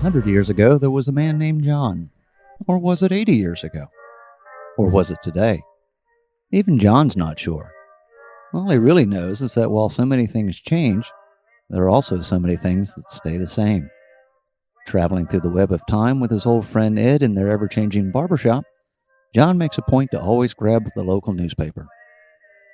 100 years ago, there was a man named John. Or was it 80 years ago? Or was it today? Even John's not sure. All he really knows is that while so many things change, there are also so many things that stay the same. Traveling through the web of time with his old friend Ed in their ever-changing barbershop, John makes a point to always grab the local newspaper.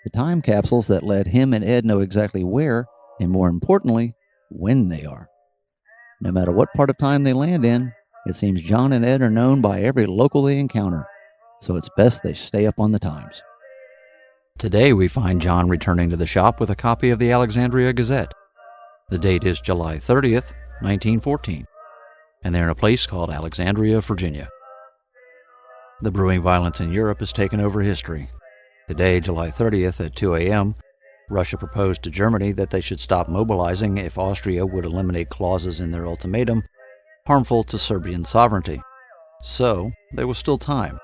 The time capsules that let him and Ed know exactly where, and more importantly, when they are. No matter what part of time they land in, it seems John and Ed are known by every local they encounter, so it's best they stay up on the times. Today we find John returning to the shop with a copy of the Alexandria Gazette. The date is July 30th, 1914, and they're in a place called Alexandria, Virginia. The brewing violence in Europe has taken over history. Today, July 30th at 2 a.m., Russia proposed to Germany that they should stop mobilizing if Austria would eliminate clauses in their ultimatum harmful to Serbian sovereignty. So, there was still time,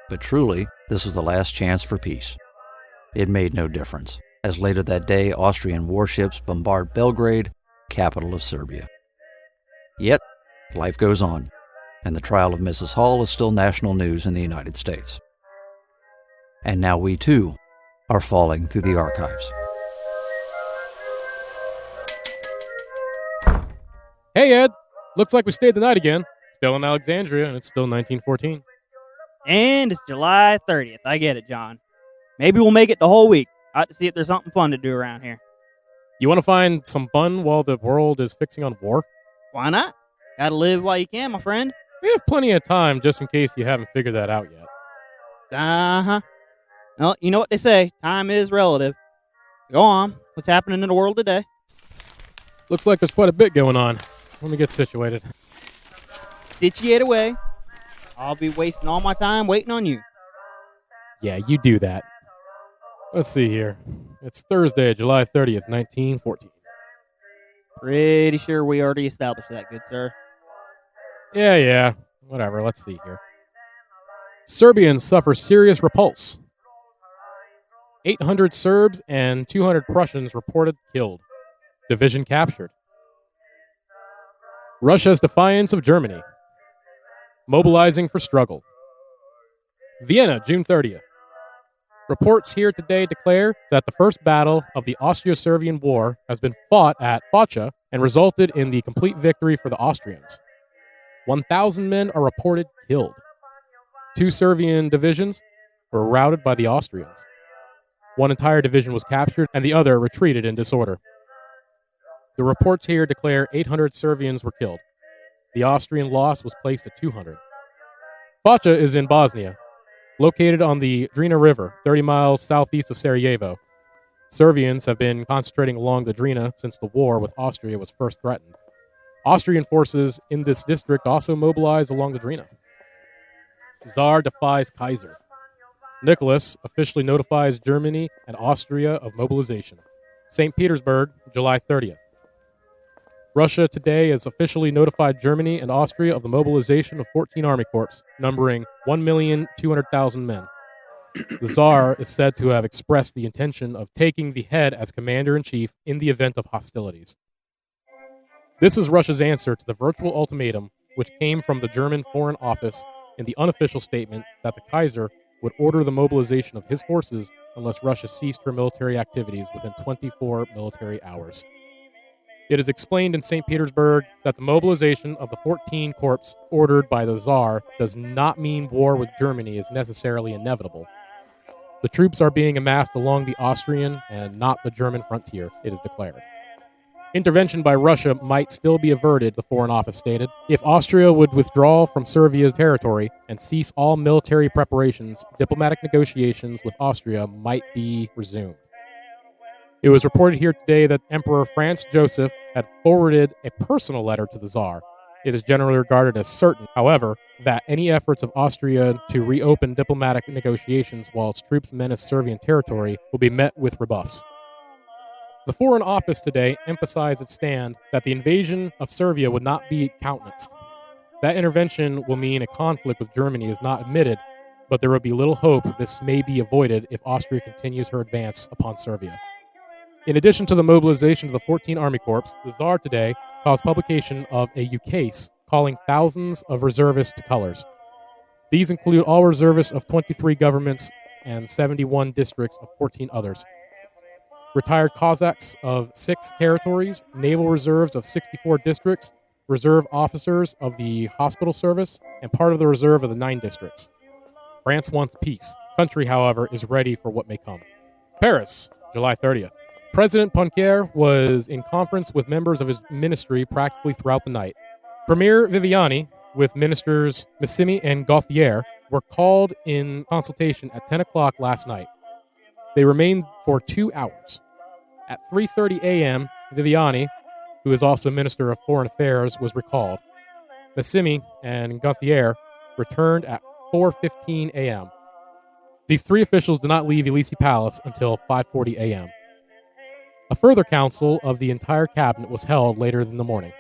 but truly, this was the last chance for peace. It made no difference, as later that day, Austrian warships bombard Belgrade, capital of Serbia. Yet, life goes on, and the trial of Mrs. Hall is still national news in the United States. And now we, too, are falling through the archives. Hey, Ed. Looks like we stayed the night again. Still in Alexandria, and it's still 1914. And it's July 30th. I get it, John. Maybe we'll make it the whole week. Out to see if there's something fun to do around here. You want to find some fun while the world is fixing on war? Why not? Gotta live while you can, my friend. We have plenty of time, just in case you haven't figured that out yet. Uh-huh. Well, you know what they say. Time is relative. Go on. What's happening in the world today? Looks like there's quite a bit going on. Let me get situated. Situate away. I'll be wasting all my time waiting on you. Yeah, you do that. Let's see here. It's Thursday, July 30th, 1914. Pretty sure we already established that, good sir. Yeah. Whatever, let's see here. Serbians suffer serious repulse. 800 Serbs and 200 Prussians reported killed. Division captured. Russia's defiance of Germany. Mobilizing for struggle. Vienna, June 30th. Reports here today declare that the first battle of the Austro-Serbian War has been fought at Focha and resulted in the complete victory for the Austrians. 1,000 men are reported killed. 2 Serbian divisions were routed by the Austrians. 1 entire division was captured and the other retreated in disorder. The reports here declare 800 Serbians were killed. The Austrian loss was placed at 200. Focha is in Bosnia, located on the Drina River, 30 miles southeast of Sarajevo. Serbians have been concentrating along the Drina since the war with Austria was first threatened. Austrian forces in this district also mobilized along the Drina. Tsar defies Kaiser. Nicholas officially notifies Germany and Austria of mobilization. St. Petersburg, July 30th. Russia today has officially notified Germany and Austria of the mobilization of 14 army corps, numbering 1,200,000 men. The Tsar is said to have expressed the intention of taking the head as commander-in-chief in the event of hostilities. This is Russia's answer to the virtual ultimatum, which came from the German Foreign Office in the unofficial statement that the Kaiser would order the mobilization of his forces unless Russia ceased her military activities within 24 military hours. It is explained in St. Petersburg that the mobilization of the 14 corps ordered by the Tsar does not mean war with Germany is necessarily inevitable. The troops are being amassed along the Austrian and not the German frontier, it is declared. Intervention by Russia might still be averted, the Foreign Office stated, if Austria would withdraw from Serbia's territory and cease all military preparations. Diplomatic negotiations with Austria might be resumed. It was reported here today that Emperor Franz Joseph had forwarded a personal letter to the Tsar. It is generally regarded as certain, however, that any efforts of Austria to reopen diplomatic negotiations while its troops menace Serbian territory will be met with rebuffs. The Foreign Office today emphasized its stand that the invasion of Serbia would not be countenanced. That intervention will mean a conflict with Germany is not admitted, but there will be little hope this may be avoided if Austria continues her advance upon Serbia. In addition to the mobilization of the 14 Army Corps, the Tsar today caused publication of a ukase calling thousands of reservists to colors. These include all reservists of 23 governments and 71 districts of 14 others. Retired Cossacks of 6 territories, naval reserves of 64 districts, reserve officers of the hospital service, and part of the reserve of the 9 districts. France wants peace. Country, however, is ready for what may come. Paris, July 30th. President Poincaré was in conference with members of his ministry practically throughout the night. Premier Viviani, with ministers Massimi and Gauthier, were called in consultation at 10 o'clock last night. They remained for 2 hours. At 3:30 a.m., Viviani, who is also Minister of Foreign Affairs, was recalled. Massimi and Gauthier returned at 4:15 a.m. These 3 officials did not leave Elysee Palace until 5:40 a.m. A further council of the entire cabinet was held later in the morning.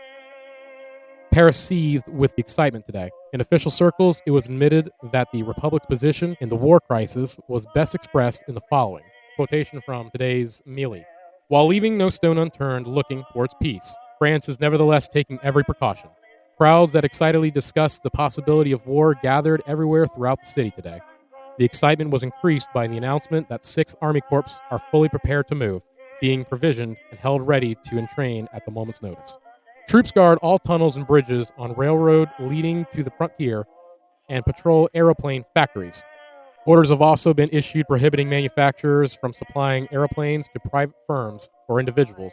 Paris seethed with excitement today. In official circles, it was admitted that the Republic's position in the war crisis was best expressed in the following quotation from today's Mili. While leaving no stone unturned looking towards peace, France is nevertheless taking every precaution. Crowds that excitedly discussed the possibility of war gathered everywhere throughout the city today. The excitement was increased by the announcement that 6 Army Corps are fully prepared to move, being provisioned and held ready to entrain at the moment's notice. Troops guard all tunnels and bridges on railroad leading to the frontier and patrol aeroplane factories. Orders have also been issued prohibiting manufacturers from supplying airplanes to private firms or individuals,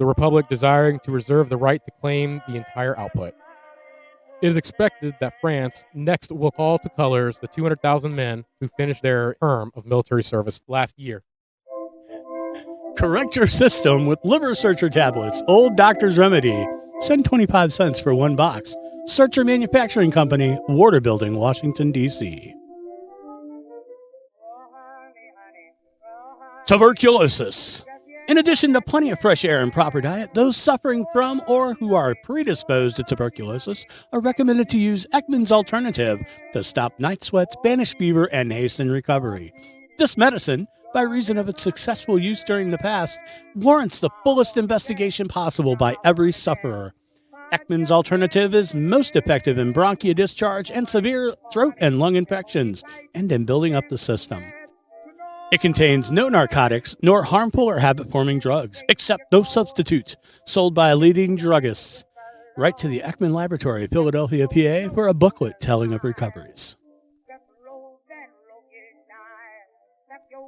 the Republic desiring to reserve the right to claim the entire output. It is expected that France next will call to colors the 200,000 men who finished their term of military service last year. Correct your system with Liver Searcher tablets, Old Doctor's Remedy. Send 25 cents for 1 box. Searcher Manufacturing Company, Water Building, Washington, D.C. Tuberculosis. In addition to plenty of fresh air and proper diet, those suffering from or who are predisposed to tuberculosis are recommended to use Ekman's Alternative to stop night sweats, banish fever, and hasten recovery. This medicine, by reason of its successful use during the past, warrants the fullest investigation possible by every sufferer. Ekman's Alternative is most effective in bronchial discharge and severe throat and lung infections, and in building up the system. It contains no narcotics nor harmful or habit-forming drugs, except those substitutes sold by leading druggists. Write to the Ekman Laboratory, Philadelphia, PA, for a booklet telling of recoveries.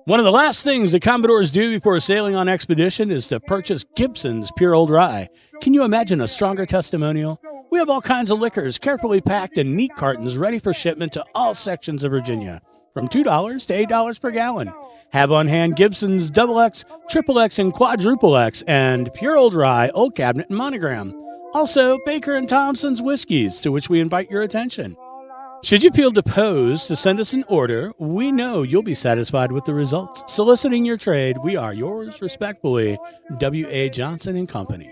One of the last things the Commodores do before sailing on expedition is to purchase Gibson's Pure Old Rye. Can you imagine a stronger testimonial? We have all kinds of liquors carefully packed in neat cartons ready for shipment to all sections of Virginia, from $2 to $8 per gallon. Have on hand Gibson's XX, XXX, and Quadruple X, and Pure Old Rye, Old Cabinet, and Monogram. Also, Baker & Thompson's whiskeys, to which we invite your attention. Should you feel disposed to send us an order, we know you'll be satisfied with the results. Soliciting your trade, we are yours respectfully, W.A. Johnson & Company.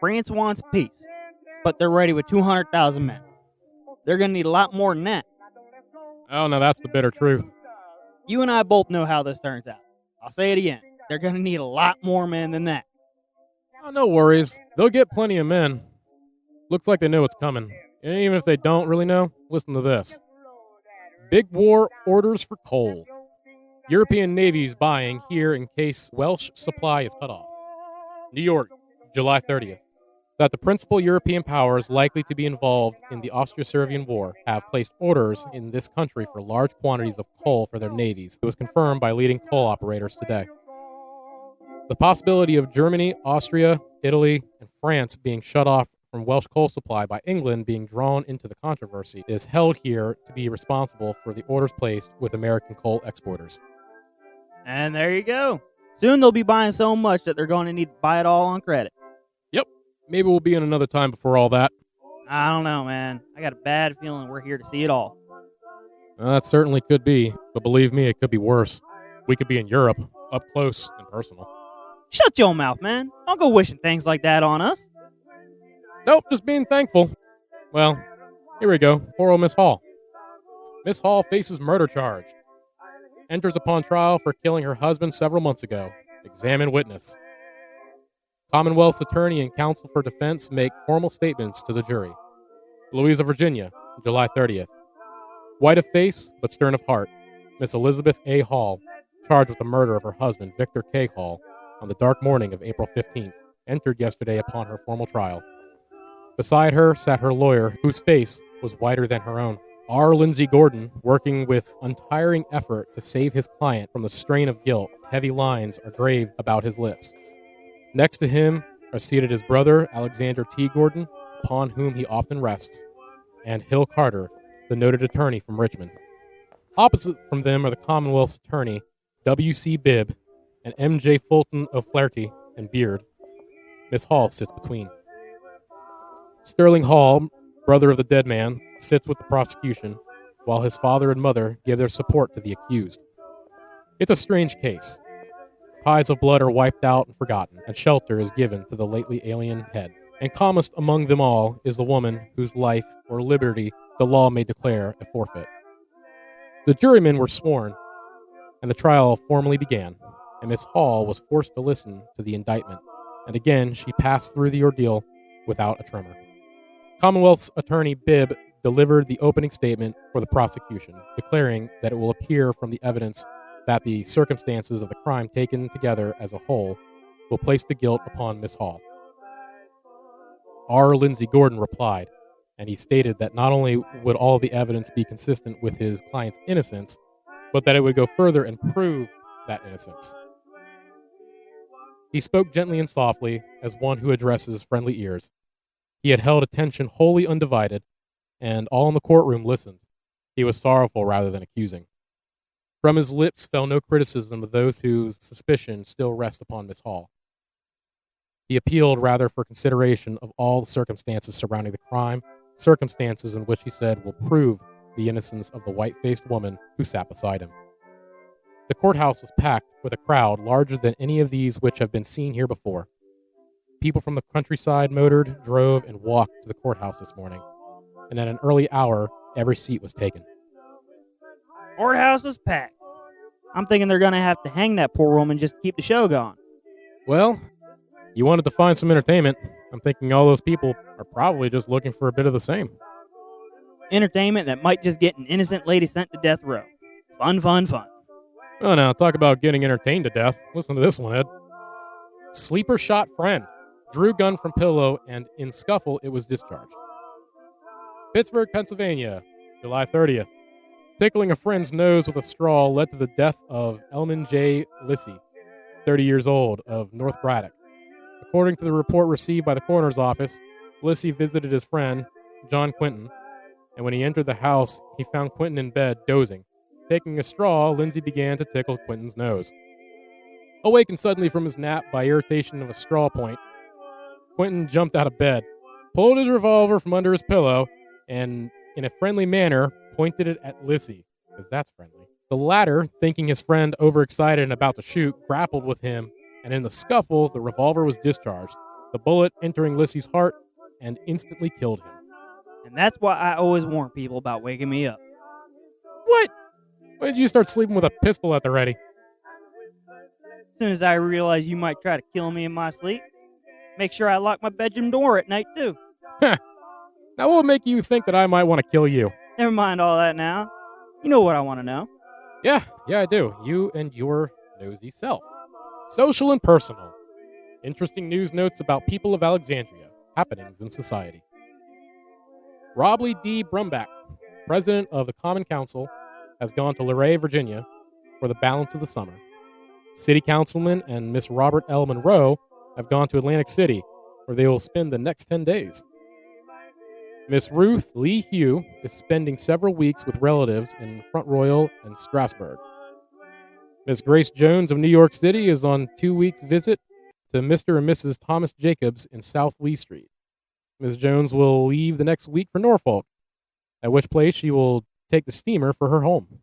France wants peace, but they're ready with 200,000 men. They're going to need a lot more than that. Oh, no, that's the bitter truth. You and I both know how this turns out. I'll say it again. They're going to need a lot more men than that. Oh, no worries. They'll get plenty of men. Looks like they know what's coming. And even if they don't really know, listen to this. Big war orders for coal. European navies buying here in case Welsh supply is cut off. New York, July 30th. That the principal European powers likely to be involved in the Austro-Serbian War have placed orders in this country for large quantities of coal for their navies. It was confirmed by leading coal operators today. The possibility of Germany, Austria, Italy, and France being shut off from Welsh coal supply by England being drawn into the controversy is held here to be responsible for the orders placed with American coal exporters. And there you go. Soon they'll be buying so much that they're going to need to buy it all on credit. Yep. Maybe we'll be in another time before all that. I don't know, man. I got a bad feeling we're here to see it all. That certainly could be, but believe me, it could be worse. We could be in Europe, up close and personal. Shut your mouth, man. Don't go wishing things like that on us. Nope, just being thankful. Well, here we go. Poor old Miss Hall. Miss Hall faces murder charge. Enters upon trial for killing her husband several months ago. Examine witness. Commonwealth's attorney and counsel for defense make formal statements to the jury. Louisa, Virginia, July 30th. White of face, but stern of heart, Miss Elizabeth A. Hall, charged with the murder of her husband, Victor K. Hall, on the dark morning of April 15th, entered yesterday upon her formal trial. Beside her sat her lawyer, whose face was whiter than her own. R. Lindsay Gordon, working with untiring effort to save his client from the strain of guilt. Heavy lines are graved about his lips. Next to him are seated his brother, Alexander T. Gordon, upon whom he often rests, and Hill Carter, the noted attorney from Richmond. Opposite from them are the Commonwealth's attorney, W.C. Bibb, and M.J. Fulton O'Flaherty and Beard. Miss Hall sits between. Sterling Hall, brother of the dead man, sits with the prosecution, while his father and mother give their support to the accused. It's a strange case. Ties of blood are wiped out and forgotten, and shelter is given to the lately alien head. And calmest among them all is the woman whose life or liberty the law may declare a forfeit. The jurymen were sworn, and the trial formally began, and Miss Hall was forced to listen to the indictment, and again she passed through the ordeal without a tremor. Commonwealth's attorney Bibb delivered the opening statement for the prosecution, declaring that it will appear from the evidence that the circumstances of the crime taken together as a whole will place the guilt upon Miss Hall. R. Lindsay Gordon replied, and he stated that not only would all the evidence be consistent with his client's innocence, but that it would go further and prove that innocence. He spoke gently and softly, as one who addresses friendly ears. He had held attention wholly undivided, and all in the courtroom listened. He was sorrowful rather than accusing. From his lips fell no criticism of those whose suspicion still rests upon Miss Hall. He appealed rather for consideration of all the circumstances surrounding the crime, circumstances in which he said will prove the innocence of the white-faced woman who sat beside him. The courthouse was packed with a crowd larger than any of these which have been seen here before. People from the countryside motored, drove, and walked to the courthouse this morning, and at an early hour, every seat was taken. Courthouse is packed. I'm thinking they're going to have to hang that poor woman just to keep the show going. Well, you wanted to find some entertainment. I'm thinking all those people are probably just looking for a bit of the same. Entertainment that might just get an innocent lady sent to death row. Fun, fun, fun. Oh, now, talk about getting entertained to death. Listen to this one, Ed. Sleeper shot friend. Drew gun from pillow, and in scuffle, it was discharged. Pittsburgh, Pennsylvania, July 30th. Tickling a friend's nose with a straw led to the death of Elman J. Lissy, 30 years old, of North Braddock. According to the report received by the coroner's office, Lissy visited his friend, John Quinton, and when he entered the house, he found Quinton in bed, dozing. Taking a straw, Lindsay began to tickle Quinton's nose. Awakened suddenly from his nap by irritation of a straw point, Quinton jumped out of bed, pulled his revolver from under his pillow, and, in a friendly manner, pointed it at Lissy, because that's friendly. The latter, thinking his friend overexcited and about to shoot, grappled with him, and in the scuffle, the revolver was discharged, the bullet entering Lissy's heart and instantly killed him. And that's why I always warn people about waking me up. What? When did you start sleeping with a pistol at the ready? As soon as I realize you might try to kill me in my sleep, make sure I lock my bedroom door at night, too. Now, what would make you think that I might want to kill you? Never mind all that now. You know what I want to know. Yeah, I do. You and your nosy self. Social and personal. Interesting news notes about people of Alexandria. Happenings in society. Robley D. Brumback, president of the Common Council, has gone to Luray, Virginia, for the balance of the summer. City Councilman and Miss Robert L. Monroe have gone to Atlantic City, where they will spend the next 10 days. Miss Ruth Lee Hugh is spending several weeks with relatives in Front Royal and Strasburg. Miss Grace Jones of New York City is on 2 weeks visit to Mr. and Mrs. Thomas Jacobs in South Lee Street. Miss Jones will leave the next week for Norfolk, at which place she will take the steamer for her home.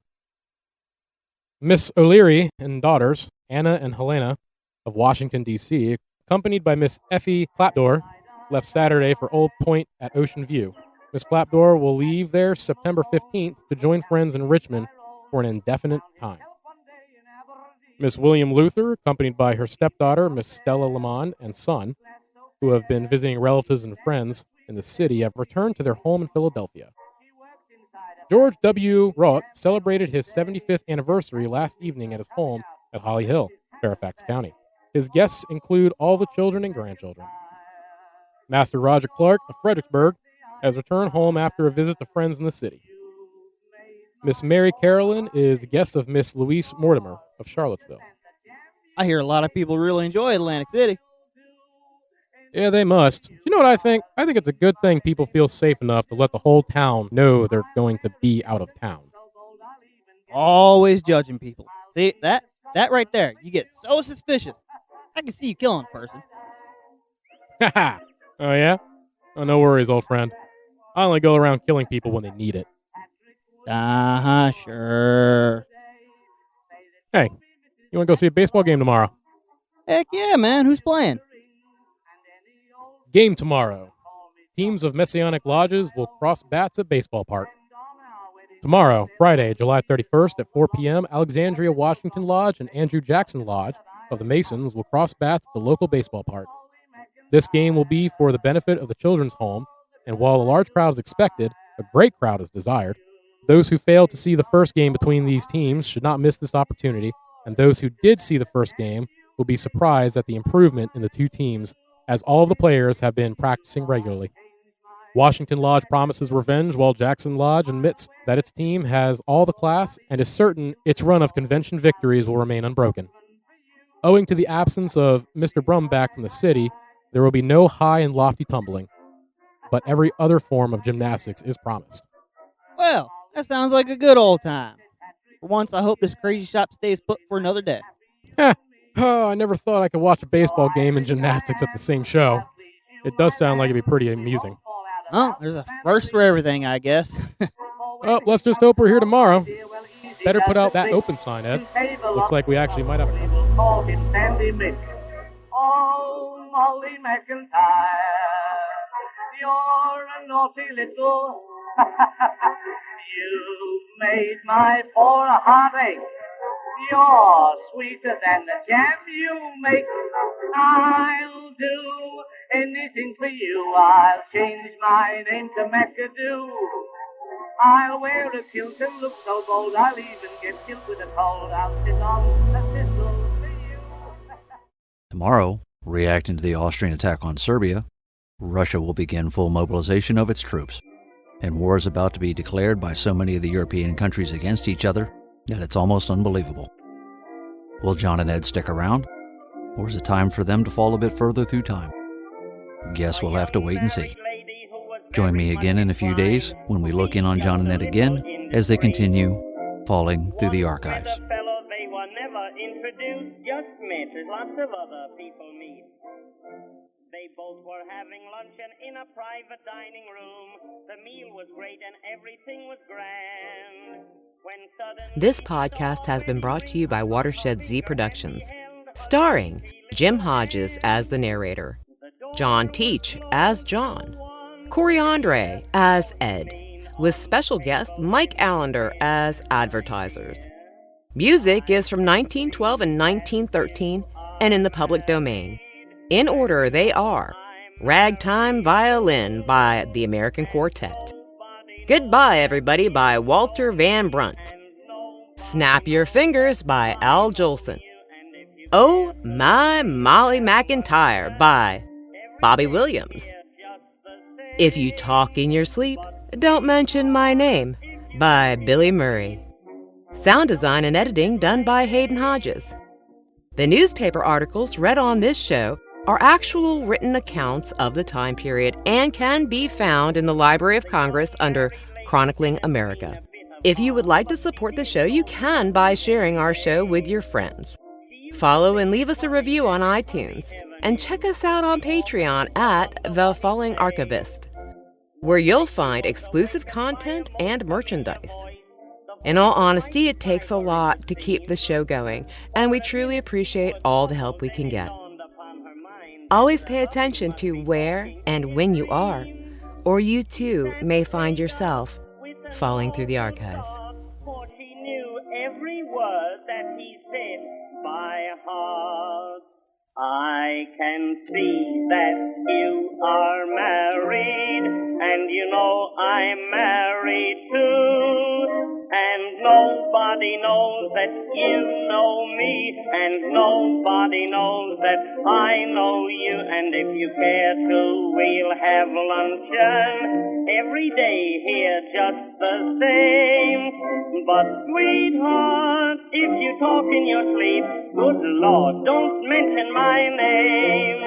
Miss O'Leary and daughters, Anna and Helena, of Washington, D.C., accompanied by Miss Effie Clapdor, left Saturday for Old Point at Ocean View. Miss Clapdoor will leave there September 15th to join friends in Richmond for an indefinite time. Miss William Luther, accompanied by her stepdaughter, Miss Stella Lamont, and son, who have been visiting relatives and friends in the city, have returned to their home in Philadelphia. George W. Roth celebrated his 75th anniversary last evening at his home at Holly Hill, Fairfax County. His guests include all the children and grandchildren. Master Roger Clark of Fredericksburg has returned home after a visit to friends in the city. Miss Mary Carolyn is a guest of Miss Louise Mortimer of Charlottesville. I hear a lot of people really enjoy Atlantic City. Yeah, they must. You know what I think? I think it's a good thing people feel safe enough to let the whole town know they're going to be out of town. Always judging people. See, that right there, you get so suspicious. I can see you killing a person. Haha. Oh, yeah? Oh, no worries, old friend. I only go around killing people when they need it. Sure. Hey, you want to go see a baseball game tomorrow? Heck yeah, man. Who's playing? Game tomorrow. Teams of Messianic lodges will cross bats at Baseball Park. Tomorrow, Friday, July 31st at 4 p.m., Alexandria Washington Lodge and Andrew Jackson Lodge of the Masons will cross bats at the local baseball park. This game will be for the benefit of the children's home, and while a large crowd is expected, a great crowd is desired. Those who failed to see the first game between these teams should not miss this opportunity, and those who did see the first game will be surprised at the improvement in the two teams, as all of the players have been practicing regularly. Washington Lodge promises revenge, while Jackson Lodge admits that its team has all the class and is certain its run of convention victories will remain unbroken. Owing to the absence of Mr. Brumback from the city, there will be no high and lofty tumbling, but every other form of gymnastics is promised. Well, that sounds like a good old time. For once, I hope this crazy shop stays put for another day. Oh, I never thought I could watch a baseball game and gymnastics at the same show. It does sound like it'd be pretty amusing. Oh, there's a first for everything, I guess. Well, let's just hope we're here tomorrow. Better put out that open sign, Ed. Looks like we actually might have a customer. Oh, Molly McIntyre, you're a naughty little. You made my poor heartache. You're sweeter than the jam you make. I'll do anything for you. I'll change my name to McAdoo. I'll wear a kilt and look so bold. I'll even get killed with a cold. I'll sit on a thistle for you. Tomorrow, reacting to the Austrian attack on Serbia, Russia will begin full mobilization of its troops, and war is about to be declared by so many of the European countries against each other that it's almost unbelievable. Will John and Ed stick around, or is it time for them to fall a bit further through time? Guess we'll have to wait and see. Join me again in a few days when we look in on John and Ed again as they continue falling through the archives. They were never introduced, just met as lots of other people meet. They both were having luncheon in a private dining room. The meal was great and everything was grand. When suddenly This podcast has been brought to you by Watershed Z Productions, starring Jim Hodges as the narrator, John Teach as John, Corey Andre as Ed, with special guest Mike Allender as Advertisers. Music is from 1912 and 1913 and in the public domain. In order, they are Ragtime Violin by the American Quartet, Goodbye Everybody by Walter Van Brunt, Snap Your Fingers by Al Jolson, Oh My Molly McIntyre by Bobby Williams, If You Talk in Your Sleep, Don't Mention My Name by Billy Murray. Sound design and editing done by Hayden Hodges. The newspaper articles read on this show are actual written accounts of the time period and can be found in the Library of Congress under Chronicling America. If you would like to support the show, you can by sharing our show with your friends. Follow and leave us a review on iTunes, and check us out on Patreon at The Falling Archivist, where you'll find exclusive content and merchandise. In all honesty, it takes a lot to keep the show going, and we truly appreciate all the help we can get. Always pay attention to where and when you are, or you too may find yourself falling through the archives. For she knew every word that he said by heart. I can see that you are married, and you know I'm married too. And nobody knows that you know me, and nobody knows that I know you. And if you care to, we'll have luncheon every day here just the same. But sweetheart, if you talk in your sleep, good Lord, don't mention my name.